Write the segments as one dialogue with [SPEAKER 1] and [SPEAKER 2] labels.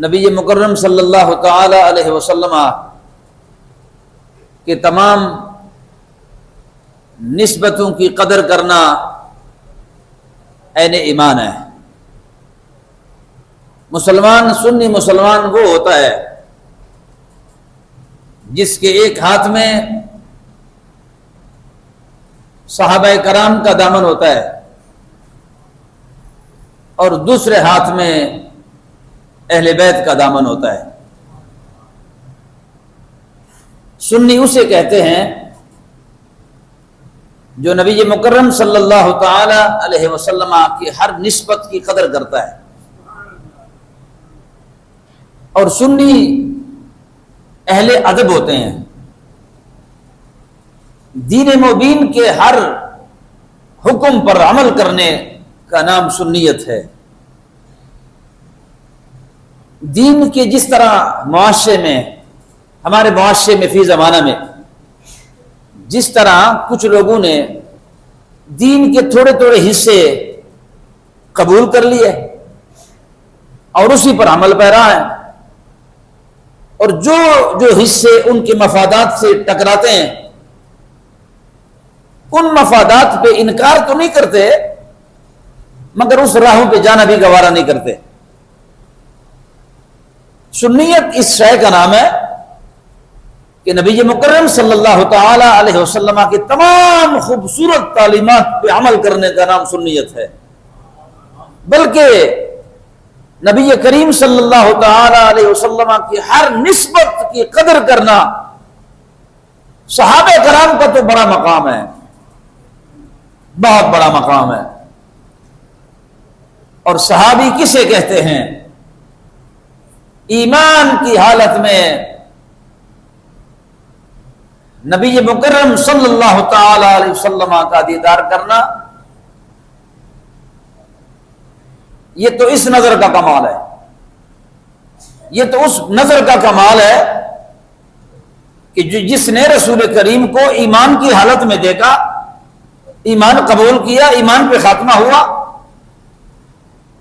[SPEAKER 1] نبی مکرم صلی اللہ تعالی علیہ وسلم کے تمام نسبتوں کی قدر کرنا عین ایمان ہے۔ مسلمان، سنی مسلمان وہ ہوتا ہے جس کے ایک ہاتھ میں صحابہ کرام کا دامن ہوتا ہے اور دوسرے ہاتھ میں اہل بیت کا دامن ہوتا ہے۔ سنی اسے کہتے ہیں جو نبی مکرم صلی اللہ تعالی علیہ وسلم کی ہر نسبت کی قدر کرتا ہے، اور سنی اہل ادب ہوتے ہیں۔ دین مبین کے ہر حکم پر عمل کرنے کا نام سنیت ہے۔ دین کے جس طرح معاشرے میں، ہمارے معاشرے میں فی زمانہ میں جس طرح کچھ لوگوں نے دین کے تھوڑے تھوڑے حصے قبول کر لیے اور اسی پر عمل پیرا ہے، اور جو حصے ان کے مفادات سے ٹکراتے ہیں ان مفادات پہ انکار تو نہیں کرتے مگر اس راہوں پہ جانا بھی گوارا نہیں کرتے۔ سنیت اس شے کا نام ہے کہ نبی مکرم صلی اللہ تعالی علیہ وسلم کی تمام خوبصورت تعلیمات پہ عمل کرنے کا نام سنیت ہے، بلکہ نبی کریم صلی اللہ تعالی علیہ وسلم کی ہر نسبت کی قدر کرنا صحابہ کرام کا تو بڑا مقام ہے، بہت بڑا مقام ہے۔ اور صحابی کسے کہتے ہیں؟ ایمان کی حالت میں نبی مکرم صلی اللہ تعالی علیہ وسلم کا دیدار کرنا، یہ تو اس نظر کا کمال ہے، یہ تو اس نظر کا کمال ہے کہ جس نے رسول کریم کو ایمان کی حالت میں دیکھا، ایمان قبول کیا، ایمان پہ خاتمہ ہوا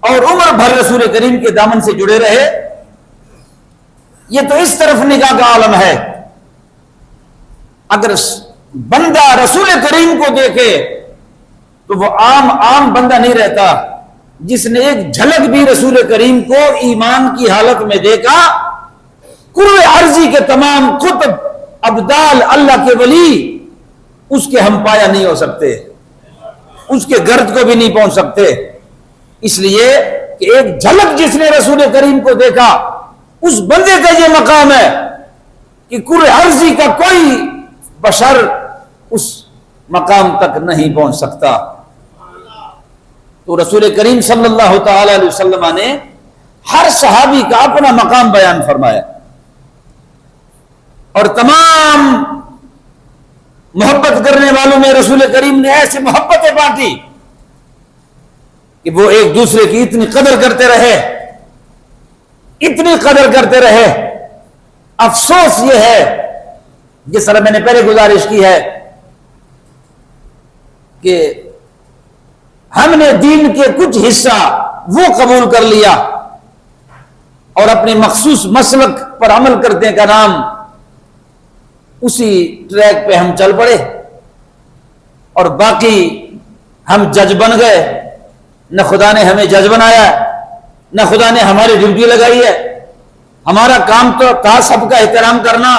[SPEAKER 1] اور عمر بھر رسول کریم کے دامن سے جڑے رہے، یہ تو اس طرف نگاہ کا عالم ہے۔ اگر بندہ رسول کریم کو دیکھے تو وہ عام بندہ نہیں رہتا، جس نے ایک جھلک بھی رسول کریم کو ایمان کی حالت میں دیکھا، کل عرضی کے تمام قطب ابدال اللہ کے ولی اس کے ہم پایا نہیں ہو سکتے، اس کے گرد کو بھی نہیں پہنچ سکتے، اس لیے کہ ایک جھلک جس نے رسول کریم کو دیکھا اس بندے کا یہ مقام ہے کہ کل عرضی کا کوئی بشر اس مقام تک نہیں پہنچ سکتا۔ تو رسول کریم صلی اللہ تعالی علیہ وسلم نے ہر صحابی کا اپنا مقام بیان فرمایا، اور تمام محبت کرنے والوں میں رسول کریم نے ایسی محبتیں بانٹی کہ وہ ایک دوسرے کی اتنی قدر کرتے رہے، اتنی قدر کرتے رہے۔ افسوس یہ ہے، جس طرح میں نے پہلے گزارش کی ہے، کہ ہم نے دین کے کچھ حصہ وہ قبول کر لیا اور اپنے مخصوص مسلک پر عمل کرنے کا نام اسی ٹریک پہ ہم چل پڑے، اور باقی ہم جج بن گئے۔ نہ خدا نے ہمیں جج بنایا ہے، نہ خدا نے ہماری ڈیوٹی لگائی ہے۔ ہمارا کام تو تھا سب کا احترام کرنا،